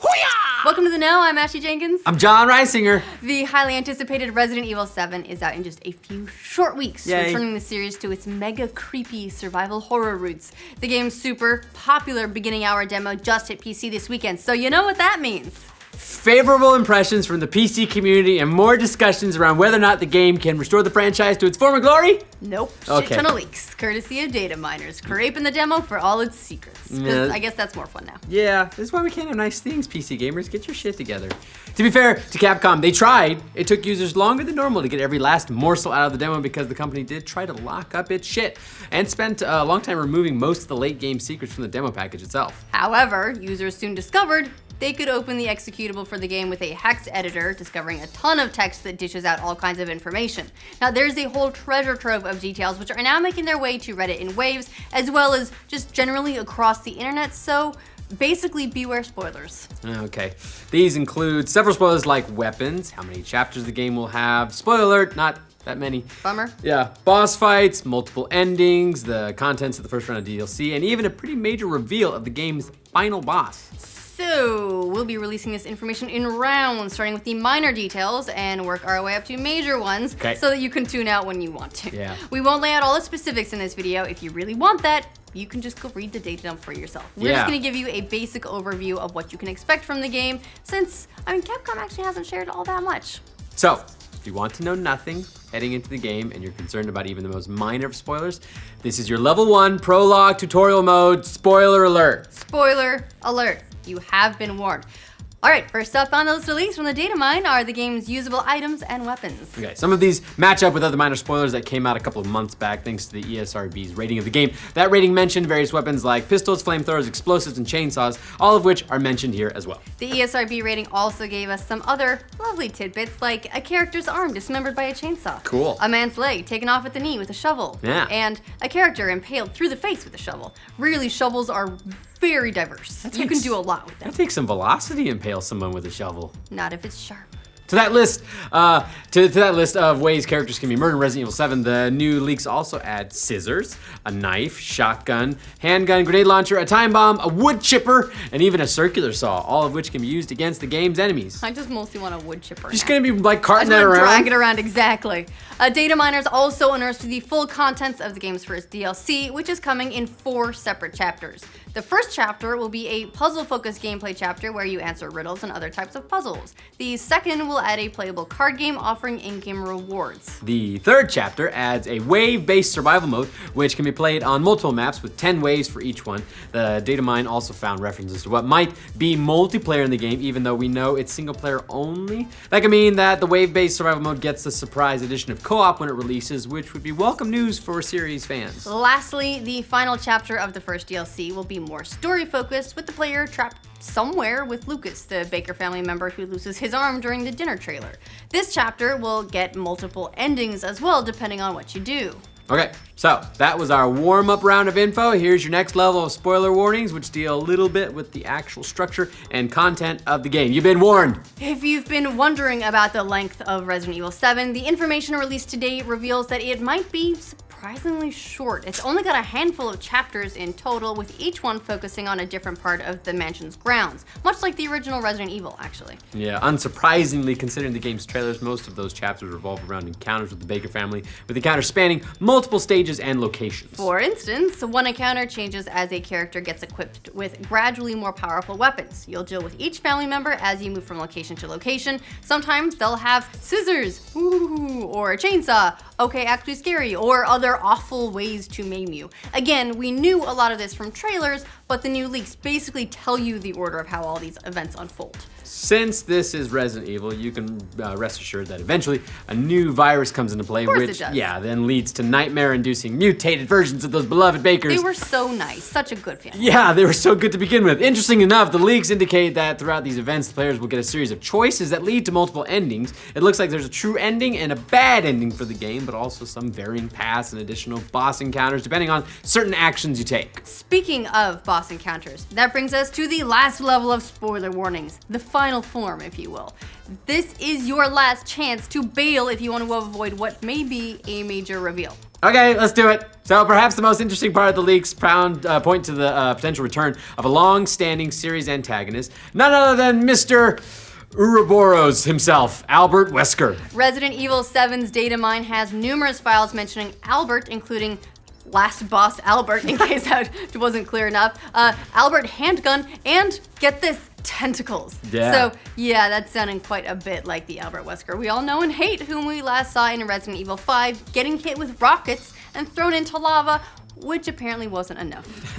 Welcome to The Know, I'm Ashley Jenkins. I'm John Reisinger. The highly anticipated Resident Evil 7 is out in just a few short weeks, Yay. returning the series to its mega creepy survival horror roots. The game's super popular beginning hour demo just hit PC this weekend, so you know what that means. Favorable impressions from the PC community and more discussions around whether or not the game can restore the franchise to its former glory? Nope. Okay. Shit ton of leaks, courtesy of data miners, scraping the demo for all its secrets. 'Cause Yeah. I guess that's more fun now. Yeah, this is why we can't have nice things, PC gamers. Get your shit together. To be fair to Capcom, they tried. It took users longer than normal to get every last morsel out of the demo because the company did try to lock up its shit and spent a long time removing most of the late game secrets from the demo package itself. However, users soon discovered they could open the executable for the game with a hex editor, discovering a ton of text that dishes out all kinds of information. Now, there's a whole treasure trove of details which are now making their way to Reddit in waves, as well as just generally across the internet, so basically beware spoilers. Okay. These include several spoilers like weapons, how many chapters the game will have, spoiler alert, not that many. Bummer. Yeah, boss fights, multiple endings, the contents of the first round of DLC, and even a pretty major reveal of the game's final boss. So, we'll be releasing this information in rounds, starting with the minor details and work our way up to major ones, Okay. so that you can tune out when you want to. Yeah. We won't lay out all the specifics in this video. If you really want that, you can just go read the data dump for yourself. We're just Yeah. gonna give you a basic overview of what you can expect from the game, since, Capcom actually hasn't shared all that much. So, if you want to know nothing heading into the game and you're concerned about even the most minor of spoilers, this is your level 1 prologue tutorial mode spoiler alert. Spoiler alert, you have been warned. All right, first up on those release from the data mine are the game's usable items and weapons. Okay, some of these match up with other minor spoilers that came out a couple of months back thanks to the ESRB's rating of the game. That rating mentioned various weapons like pistols, flamethrowers, explosives, and chainsaws, all of which are mentioned here as well. The ESRB rating also gave us some other lovely tidbits, like a character's arm dismembered by a chainsaw. Cool. A man's leg taken off at the knee with a shovel. Yeah. And a character impaled through the face with a shovel. Really, shovels are very diverse. You can do a lot with them. That takes some velocity to impale someone with a shovel. Not if it's sharp. To that list, to that list of ways characters can be murdered in Resident Evil 7, the new leaks also add scissors, a knife, shotgun, handgun, grenade launcher, a time bomb, a wood chipper, and even a circular saw, all of which can be used against the game's enemies. I just mostly want a wood chipper. Just now. gonna be like carting I that just wanna around. drag it around, exactly. Data miners also unearthed the full contents of the game's first DLC, which is coming in 4 separate chapters. The first chapter will be a puzzle-focused gameplay chapter where you answer riddles and other types of puzzles. The second will add a playable card game offering in-game rewards. The third chapter adds a wave-based survival mode, which can be played on multiple maps with 10 waves for each one. The data mine also found references to what might be multiplayer in the game, even though we know it's single player only. That could mean that the wave-based survival mode gets the surprise edition of co-op when it releases, which would be welcome news for series fans. Lastly, the final chapter of the first DLC will be more story-focused, with the player trapped somewhere with Lucas, the Baker family member who loses his arm during the dinner trailer. This chapter will get multiple endings as well, depending on what you do. Okay, so that was our warm-up round of info. Here's your next level of spoiler warnings, which deal a little bit with the actual structure and content of the game. You've been warned. If you've been wondering about the length of Resident Evil 7, the information released today reveals that it might be surprisingly short. It's only got a handful of chapters in total, with each one focusing on a different part of the mansion's grounds, much like the original Resident Evil, actually. Yeah, unsurprisingly, considering the game's trailers, most of those chapters revolve around encounters with the Baker family, with encounters spanning multiple stages and locations. For instance, one encounter changes as a character gets equipped with gradually more powerful weapons. You'll deal with each family member as you move from location to location. Sometimes they'll have scissors, ooh, or a chainsaw, okay, actually scary, or other awful ways to maim you. Again, we knew a lot of this from trailers, but the new leaks basically tell you the order of how all these events unfold. Since this is Resident Evil, you can rest assured that eventually a new virus comes into play, course which, it does. then leads to nightmare-inducing mutated versions of those beloved Bakers. They were so nice, such a good family. Yeah, they were so good to begin with. Interesting enough, the leaks indicate that throughout these events, the players will get a series of choices that lead to multiple endings. It looks like there's a true ending and a bad ending for the game, but also some varying paths and additional boss encounters depending on certain actions you take. Speaking of boss encounters, that brings us to the last level of spoiler warnings, the final form, if you will. This is your last chance to bail if you want to avoid what may be a major reveal. Okay, let's do it. So perhaps the most interesting part of the leaks point to the potential return of a long-standing series antagonist, none other than Mr. Ouroboros himself, Albert Wesker. Resident Evil 7's data mine has numerous files mentioning Albert, including last boss Albert, in case that wasn't clear enough, Albert handgun, and get this, tentacles. Yeah. So yeah, that's sounding quite a bit like the Albert Wesker we all know and hate, whom we last saw in Resident Evil 5 getting hit with rockets and thrown into lava, which apparently wasn't enough.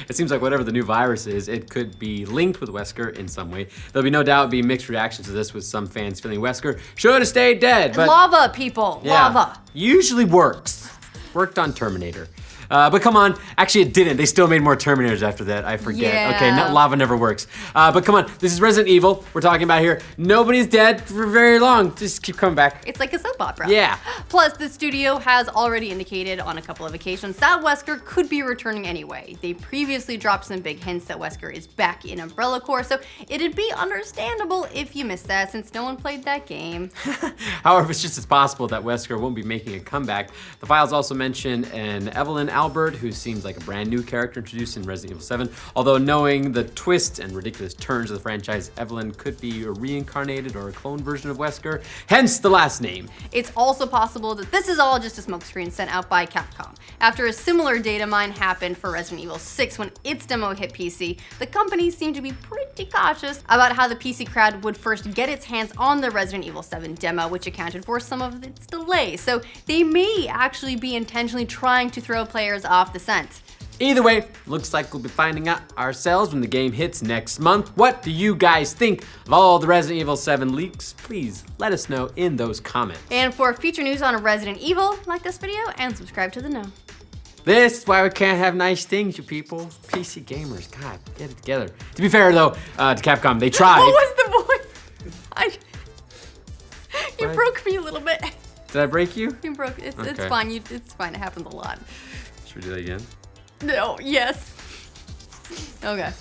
It seems like whatever the new virus is, it could be linked with Wesker in some way. There'll be no doubt be mixed reactions to this, with some fans feeling Wesker should have stayed dead. But lava, people, yeah, lava. Usually works. Worked on Terminator. But come on, actually it didn't. They still made more Terminators after that, I forget. Yeah. Okay, lava never works. But come on, this is Resident Evil we're talking about here. Nobody's dead for very long. Just keep coming back. It's like a soap opera. Yeah. Plus, the studio has already indicated on a couple of occasions that Wesker could be returning anyway. They previously dropped some big hints that Wesker is back in Umbrella Corps, so it'd be understandable if you missed that since no one played that game. However, it's just as possible that Wesker won't be making a comeback. The files also mention an Evelyn Albert, who seems like a brand new character introduced in Resident Evil 7. Although knowing the twists and ridiculous turns of the franchise, Evelyn could be a reincarnated or a clone version of Wesker, hence the last name. It's also possible that this is all just a smokescreen sent out by Capcom. After a similar data mine happened for Resident Evil 6 when its demo hit PC, the company seemed to be pretty cautious about how the PC crowd would first get its hands on the Resident Evil 7 demo, which accounted for some of its delay. So they may actually be intentionally trying to throw players off the scent. Either way, looks like we'll be finding out ourselves when the game hits next month. What do you guys think of all the Resident Evil 7 leaks? Please let us know in those comments. And for future news on Resident Evil, like this video and subscribe to The Know. This is why we can't have nice things, you people. PC gamers, God, get it together. To be fair though, to Capcom, they tried. What was the voice? You broke me a little bit. Did I break you? You broke. It's Okay. fine. It's fine. It happens a lot. Should we do that again? No. Yes. Okay.